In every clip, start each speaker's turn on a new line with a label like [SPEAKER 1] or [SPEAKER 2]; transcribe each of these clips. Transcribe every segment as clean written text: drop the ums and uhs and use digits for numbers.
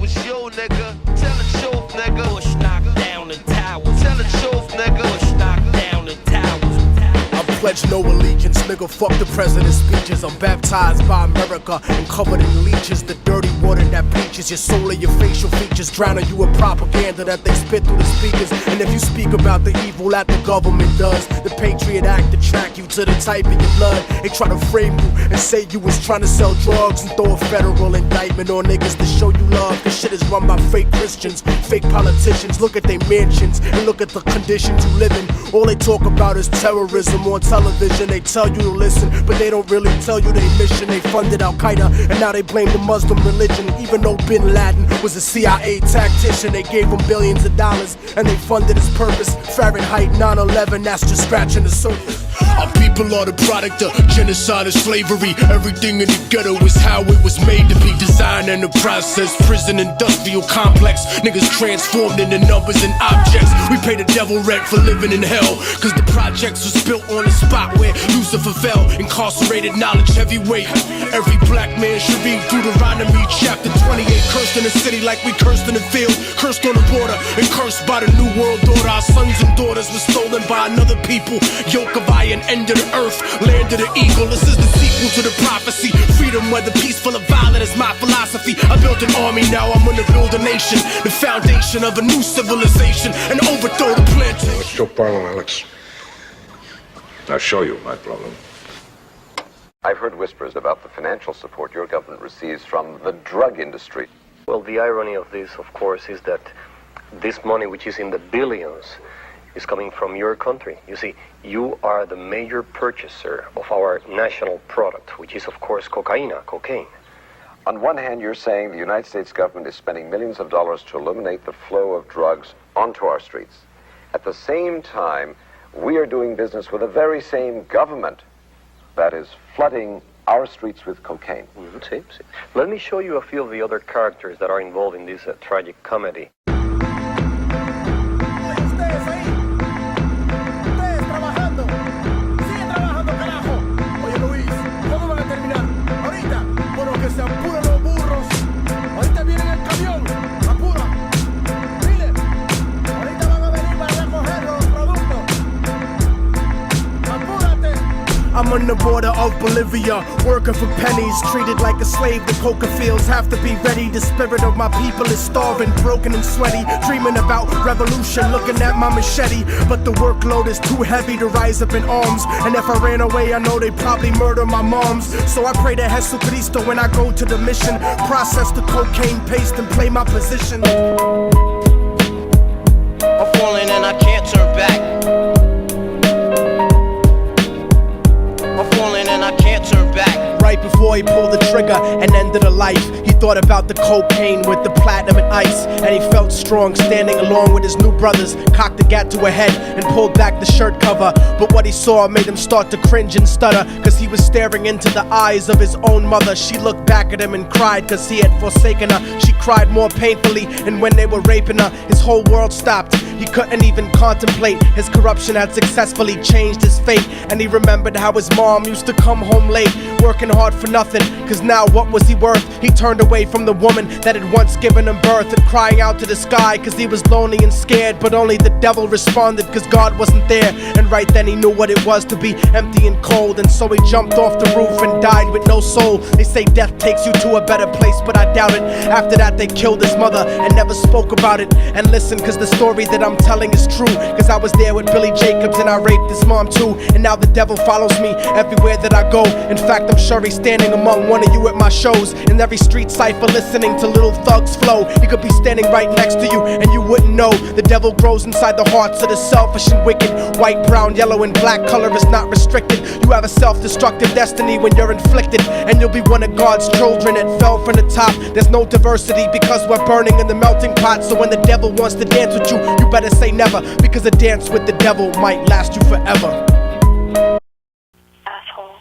[SPEAKER 1] was you, nigga. Tell the truth, nigga.
[SPEAKER 2] Bush knocked down the towers.
[SPEAKER 1] Tell the truth, nigga.
[SPEAKER 2] Bush knocked down the towers.
[SPEAKER 3] I pledge no allegiance, nigga, fuck the president's speeches. I'm baptized by America and covered in leeches. The dirty water that bleaches your soul and your facial features, drowning you in propaganda that they spit through the speakers. And if you speak about the evil that the government does, the Patriot Act attract you to the type of your blood. They try to frame you and say you was trying to sell drugs and throw a federal indictment on niggas to show you love. This shit is run by fake Christians, fake politicians. Look at their mansions and look at the conditions you live in. All they talk about is terrorism on television. They tell you to listen, but they don't really tell you their mission. They funded Al-Qaeda and now they blame the Muslim religion. Even though Bin Laden was a CIA tactician, they gave him billions of dollars and they funded his purpose. Fahrenheit 9/11, that's just scratching the surface. Our people are the product of genocide and slavery. Everything in the ghetto is how it was made to be. Designed in the process, prison industrial complex. Niggas transformed into numbers and objects. We pay the devil rent for living in hell, cause the projects was built on the spot where Lucifer fell. Incarcerated knowledge heavyweight. Every black man should read Deuteronomy chapter 28. Cursed in the city like we cursed in the field. Cursed on the border and cursed by the new world order. Our sons and daughters were stolen by another people. Yoke of iron, end of the earth, land of the eagle. This is the sequel to the prophecy. Freedom, whether peaceful or violent, is my philosophy. I built an army, now I'm gonna build a nation. The foundation of a new civilization and overthrow the plantation.
[SPEAKER 4] What's your problem, Alex? I'll show you my problem.
[SPEAKER 5] I've heard whispers about the financial support your government receives from the drug industry.
[SPEAKER 6] Well, the irony of this, of course, is that this money, which is in the billions, is coming from your country. You see, you are the major purchaser of our national product, which is, of course, cocaine.
[SPEAKER 5] On one hand, you're saying the United States government is spending millions of dollars to eliminate the flow of drugs onto our streets. At the same time, we are doing business with the very same government that is flooding our streets with cocaine.
[SPEAKER 6] See. Let me show you a few of the other characters that are involved in this tragic comedy.
[SPEAKER 3] I'm on the border of Bolivia, working for pennies, treated like a slave. The coca fields have to be ready. The spirit of my people is starving, broken and sweaty, dreaming about revolution, looking at my machete. But the workload is too heavy to rise up in arms, and if I ran away, I know they'd probably murder my moms. So I pray to Jesucristo when I go to the mission, process the cocaine paste and play my position.
[SPEAKER 2] I'm falling and I can't turn back. I can't turn back.
[SPEAKER 3] Right before he pulled the trigger and ended a life, he thought about the cocaine with the platinum and ice, and he felt strong standing along with his new brothers. Cocked the gat to a head and pulled back the shirt cover, but what he saw made him start to cringe and stutter, cause he was staring into the eyes of his own mother. She looked back at him and cried cause he had forsaken her. She cried more painfully, and when they were raping her, his whole world stopped. He couldn't even contemplate. His corruption had successfully changed his fate, and he remembered how his mom used to come home late, working hard for nothing, cause now what was he worth? He turned away from the woman that had once given him birth, and crying out to the sky cause he was lonely and scared, but only the devil responded cause God wasn't there. And right then he knew what it was to be empty and cold, and so he jumped off the roof and died with no soul. They say death takes you to a better place, but I doubt it. After that they killed his mother and never spoke about it. And listen, cause the story that I'm telling is true, cause I was there with Billy Jacobs and I raped his mom too. And now the devil follows me everywhere that I go. In fact, I'm sure he's standing among one of you at my shows, in every street cipher listening to little thugs flow. He could be standing right next to you and you wouldn't know. The devil grows inside the hearts of the selfish and wicked. White, brown, yellow and black color is not restricted. You have a self-destructive destiny when you're inflicted, and you'll be one of God's children that fell from the top. There's no diversity because we're burning in the melting pot. So when the devil wants to dance with you, you better say never, because a dance with the devil might last you forever.
[SPEAKER 7] Asshole.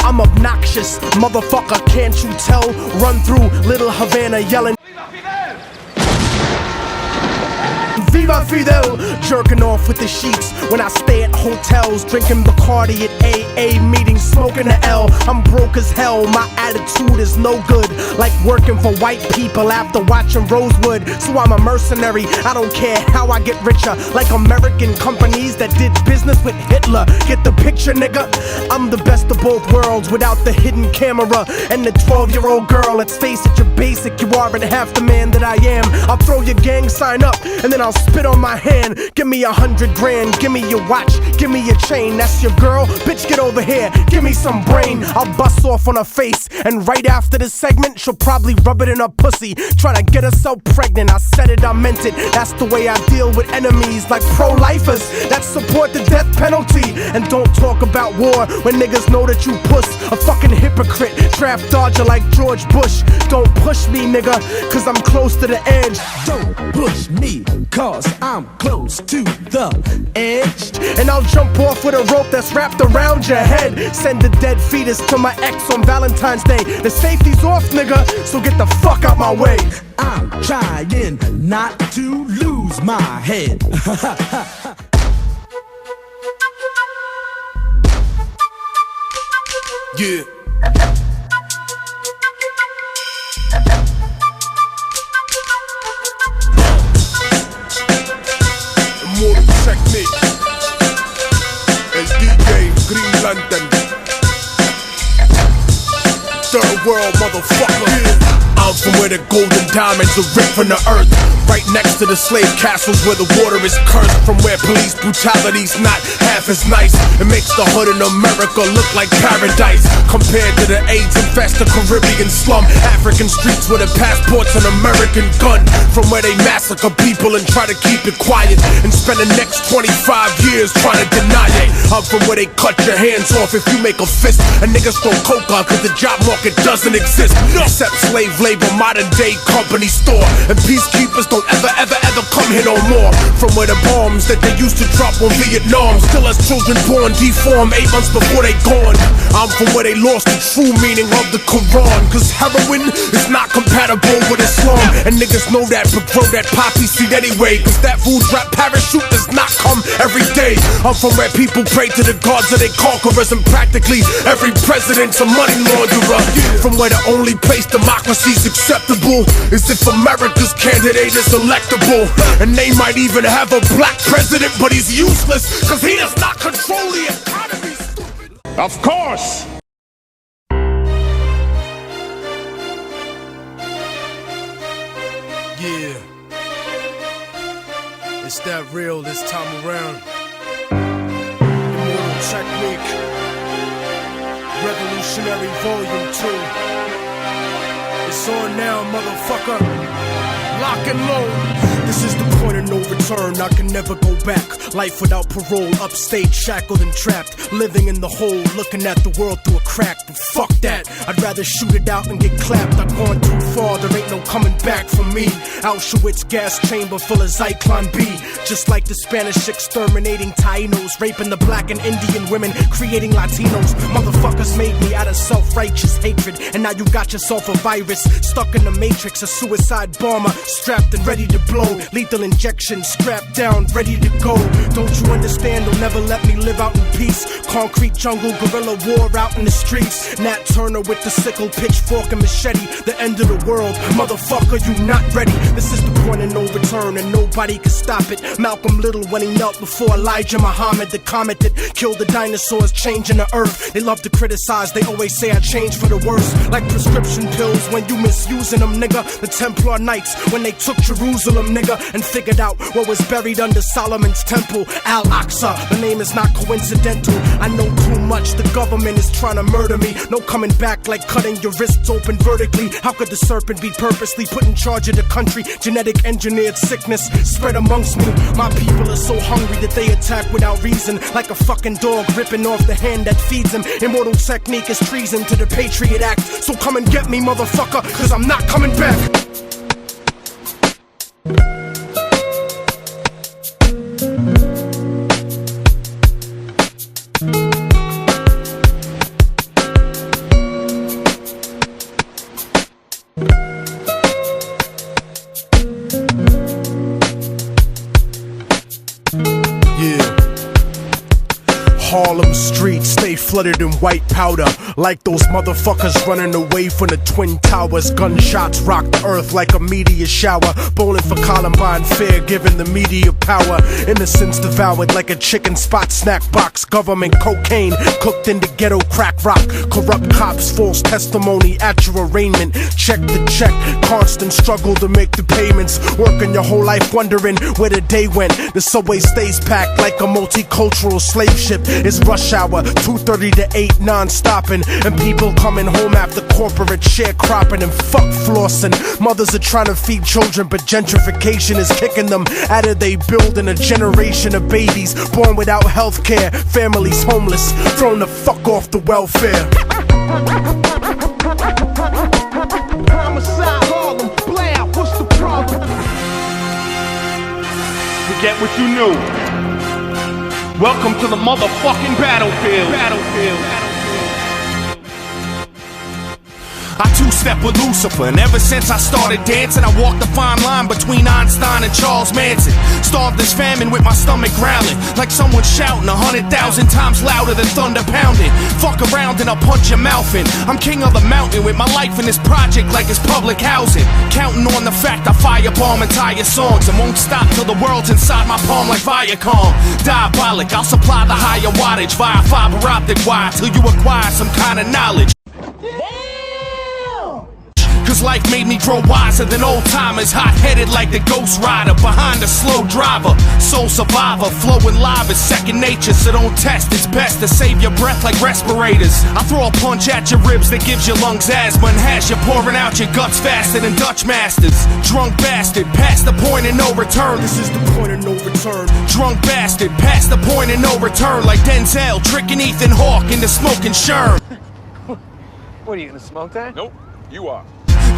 [SPEAKER 3] I'm obnoxious, motherfucker, can't you tell? Run through Little Havana yelling Viva Viva Fidel. Jerking off with the sheets when I stay at hotels, drinking Bacardi at AA meetings, smoking the L. I'm broke as hell, my attitude is no good, like working for white people after watching Rosewood. So I'm a mercenary, I don't care how I get richer, like American companies that did business with Hitler. Get the picture, nigga? I'm the best of both worlds without the hidden camera and the 12-year-old girl. Let's face it, you're basic, you aren't half the man that I am. I'll throw your gang sign up and then I'll spit on my hand. Give me 100 grand, give me your watch, give me your chain. That's your girl? Bitch, get over here, give me some brain. I'll bust off on her face, and right after this segment, she'll probably rub it in her pussy, trying to get herself pregnant. I said it, I meant it. That's the way I deal with enemies like pro-lifers that support the death penalty. And don't talk about war when niggas know that you puss. A fucking hypocrite, draft dodger like George Bush. Don't push me, nigga, cause I'm close to the edge.
[SPEAKER 7] Don't push me, cause I'm close to the edge.
[SPEAKER 3] And I'll jump off with a rope that's wrapped around your head. Send a dead fetus to my ex on Valentine's Day. The safety's off, nigga, so get the fuck out my way.
[SPEAKER 7] I'm trying not to lose my head.
[SPEAKER 3] Yeah. Immortal technique. As DJ Green Lantern. Third world motherfucker. Yeah. I'm from where the golden diamonds are ripped from the earth, right next to the slave castles where the water is cursed. From where police brutality's not half as nice. It makes the hood in America look like paradise, compared to the AIDS-infested Caribbean slum. African streets with the passports and American gun. From where they massacre people and try to keep it quiet, and spend the next 25 years trying to deny it. I'm from where they cut your hands off if you make a fist, and niggas throw coca cause the job market doesn't exist. Except slave labor, modern day company store. And peacekeepers don't ever come here no more. From where the bombs that they used to drop on Vietnam still has children born deformed 8 months before they gone. I'm from where they lost the true meaning of the Quran, cause heroin is not compatible with Islam. And niggas know that but grow that poppy seed anyway, cause that food drop parachute does not come every day. I'm from where people pray to the gods of their conquerors, and practically every president's a money launderer. From where the only place democracy's acceptable is if America's candidate is electable. And they might even have a black president, but he's useless cause he does not control the economy, stupid.
[SPEAKER 4] Of course!
[SPEAKER 3] Yeah, it's that real this time around. Immortal technique, revolutionary volume 2. It's on now, motherfucker. Lock and load. This is the point of no return, I can never go back. Life without parole, upstate, shackled and trapped. Living in the hole, looking at the world through a crack. But fuck that, I'd rather shoot it out and get clapped. I've gone too far, there ain't no coming back from me. Auschwitz gas chamber full of Zyklon B. Just like the Spanish exterminating Tainos, raping the black and Indian women, creating Latinos. Motherfuckers made me out of self-righteous hatred, and now you got yourself a virus, stuck in the matrix, a suicide bomber, strapped and ready to blow. Lethal injection, strapped down, ready to go. Don't you understand? They'll never let me live out in peace. Concrete jungle, guerrilla war out in the streets. Nat Turner with the sickle, pitchfork and machete. The end of the world, motherfucker, you not ready. This is the point of no return, and nobody can stop it. Malcolm Little when he knelt before Elijah Muhammad, the comet that killed the dinosaurs, changing the earth. They love to criticize, they always say I changed for the worse. Like prescription pills when you misusing them, nigga. The Templar Knights when they took Jerusalem, nigga, and figured out what was buried under Solomon's temple, Al-Aqsa. The name is not coincidental. I know too much, the government is trying to murder me. No coming back like cutting your wrists open vertically. How could the serpent be purposely put in charge of the country? Genetic engineered sickness spread amongst me. My people are so hungry that they attack without reason, like a fucking dog ripping off the hand that feeds him. Immortal technique is treason to the Patriot Act. So come and get me, motherfucker, cause I'm not coming back. Harlem streets stay flooded in white powder, like those motherfuckers running away from the Twin Towers. Gunshots rock the earth like a meteor shower. Bowling for Columbine fair, giving the media power. Innocence devoured like a chicken spot snack box. Government cocaine cooked into ghetto crack rock. Corrupt cops, false testimony at your arraignment. Check the check, constant struggle to make the payments. Working your whole life wondering where the day went. The subway stays packed like a multicultural slave ship. It's rush hour, 2:30 to 8 non-stopping. And people coming home after corporate sharecropping and fuck flossing. Mothers are trying to feed children, but gentrification is kicking them out of they building a generation of babies born without health care. Families homeless, thrown the fuck off the welfare.
[SPEAKER 8] Homicide, Harlem, blam, what's the problem? Forget what you knew. Welcome to the motherfucking battlefield.
[SPEAKER 7] I two-step with Lucifer, and ever since I started dancing, I walked the fine line between Einstein and Charles Manson. Starved this famine with my stomach growling, like someone shouting 100,000 times louder than thunder pounding. Fuck around and I'll punch your mouth in. I'm king of the mountain with my life in this project like it's public housing. Counting on the fact I firebomb entire songs and won't stop till the world's inside my palm like Viacom. Diabolic, I'll supply the higher wattage via fiber optic wire till you acquire some kind of knowledge. Cause life made me grow wiser than old timers, hot-headed like the Ghost Rider behind a slow driver. Soul survivor, flowing live is second nature, so don't test. It's best to save your breath like respirators. I throw a punch at your ribs that gives your lungs asthma and has you pouring out your guts faster than Dutch masters. Drunk bastard, past the point of no return.
[SPEAKER 3] This is the point of no return.
[SPEAKER 7] Drunk bastard, past the point of no return. Like Denzel tricking Ethan Hawke into smoking Sherm.
[SPEAKER 9] What are you gonna smoke that?
[SPEAKER 4] Nope, you are.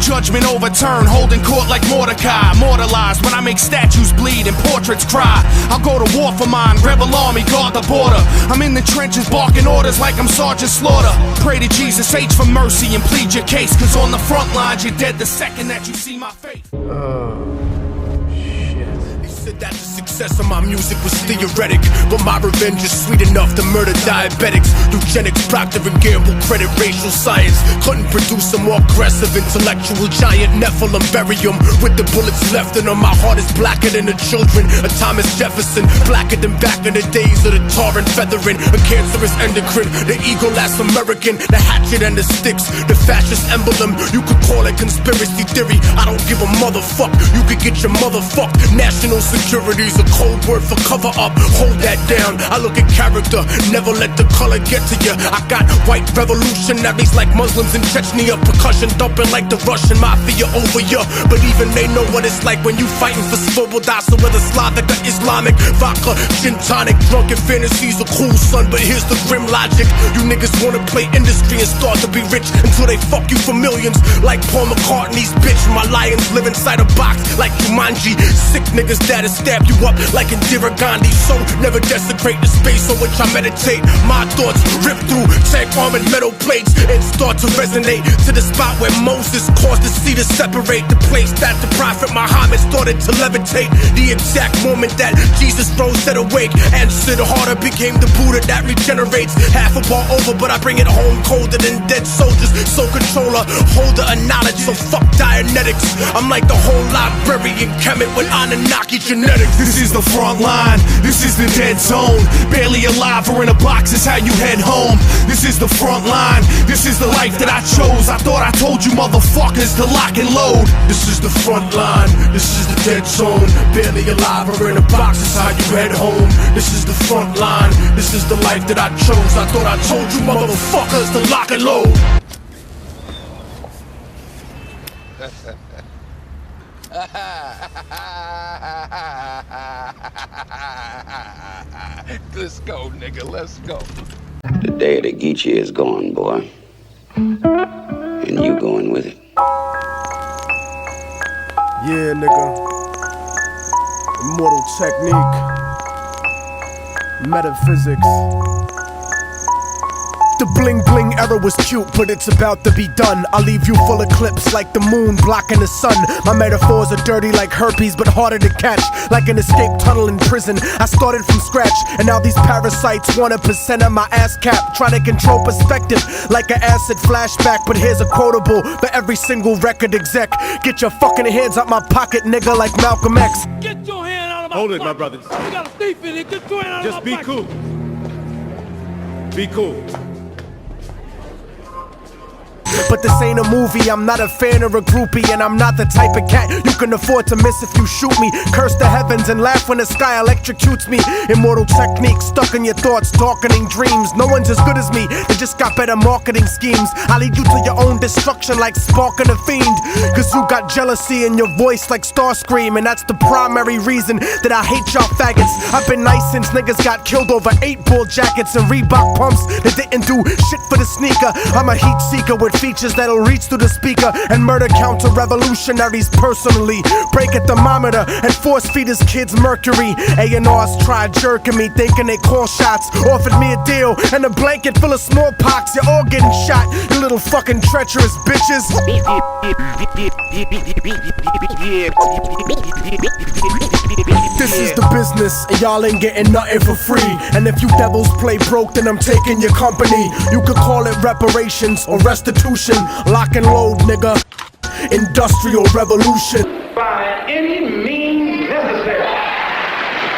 [SPEAKER 7] Judgment overturned, holding court like Mordecai. Immortalized when I make statues bleed and portraits cry. I'll go to war for mine, rebel army, guard the border. I'm in the trenches barking orders like I'm Sergeant Slaughter. Pray to Jesus H for mercy and plead your case, cause on the front lines you're dead the second that you see my face.
[SPEAKER 3] That the success of my music was theoretic, but my revenge is sweet enough to murder diabetics. Eugenics, Procter & Gamble, credit racial science. Couldn't produce a more aggressive intellectual giant. Nephilim, bury him with the bullets left in him. My heart is blacker than the children of Thomas Jefferson, blacker than back in the days of the tar and feathering. A cancerous endocrine, the eagle last American, the hatchet and the sticks, the fascist emblem. You could call it conspiracy theory, I don't give a motherfuck. You could get your motherfucked. National security's a cold word for cover up. Hold that down, I look at character, never let the color get to you. I got white revolutionaries like Muslims in Chechnya, percussion dumping like the Russian mafia over you. But even they know what it's like when you fighting for Svoboda. So whether Slavic or Islamic, vodka, gin tonic, drunken fantasies are cool, son. But here's the grim logic: you niggas wanna play industry and start to be rich until they fuck you for millions. Like Paul McCartney's bitch. My lions live inside a box like Jumanji. Sick niggas that'll stab you up like Indira Gandhi. So never desecrate the space on which I meditate. My thoughts rip through tank armored metal plates and start to resonate to the spot where Moses caused the sea to separate. The place that the prophet Muhammad started to levitate. The exact moment that Jesus rose set awake. Answered harder, became the Buddha that regenerates. Half a bar over, but I bring it home colder than dead soldiers. So controller, holder of knowledge, so fuck Dianetics. I'm like the whole librarian Kemet with Anunnaki genetics.
[SPEAKER 7] This is the front line, this is the dead zone. Barely alive or in a box is how you head home. This is the front line, this is the life that I chose. I thought I told you motherfuckers to lock and load.
[SPEAKER 3] This is the front line, this is the dead zone. Barely alive or in a box is how you head home. This is the front line, this is the life that I chose. I thought I told you motherfuckers to lock and load.
[SPEAKER 4] Let's go, nigga, let's go.
[SPEAKER 10] The day of the Geechee is gone, boy. And you going with it.
[SPEAKER 3] Yeah, nigga. Immortal technique. Metaphysics. The bling bling era was cute, but it's about to be done. I'll leave you full of clips like the moon blocking the sun. My metaphors are dirty like herpes, but harder to catch. Like an escape tunnel in prison, I started from scratch, and now these parasites want 1% of my ass cap. Trying to control perspective like an acid flashback. But here's a quotable for every single record exec: get your fucking hands out my pocket, nigga, like Malcolm X.
[SPEAKER 9] Get your hand out of my
[SPEAKER 8] Hold it,
[SPEAKER 9] pocket.
[SPEAKER 8] my brothers.
[SPEAKER 9] We got a thief in here. Get your hand out
[SPEAKER 8] Just
[SPEAKER 9] of my
[SPEAKER 8] be
[SPEAKER 9] pocket.
[SPEAKER 8] cool. Be cool.
[SPEAKER 3] But this ain't a movie, I'm not a fan or a groupie, and I'm not the type of cat you can afford to miss if you shoot me. Curse the heavens and laugh when the sky electrocutes me. Immortal technique stuck in your thoughts, darkening dreams. No one's as good as me, they just got better marketing schemes. I lead you to your own destruction like sparking a fiend. Cause you got jealousy in your voice like Starscream, and that's the primary reason that I hate y'all faggots. I've been nice since niggas got killed over 8-ball jackets and Reebok pumps that didn't do shit for the sneaker. I'm a heat seeker with features that'll reach through the speaker and murder counter revolutionaries personally. Break a thermometer and force feed his kids mercury. A&Rs tried jerking me, thinking they call shots. Offered me a deal and a blanket full of smallpox. You're all getting shot, you little fucking treacherous bitches. This is the business, and y'all ain't getting nothing for free. And if you devils play broke, then I'm taking your company. You could call it reparations or restitution. Lock and load, nigga. Industrial revolution.
[SPEAKER 11] By any means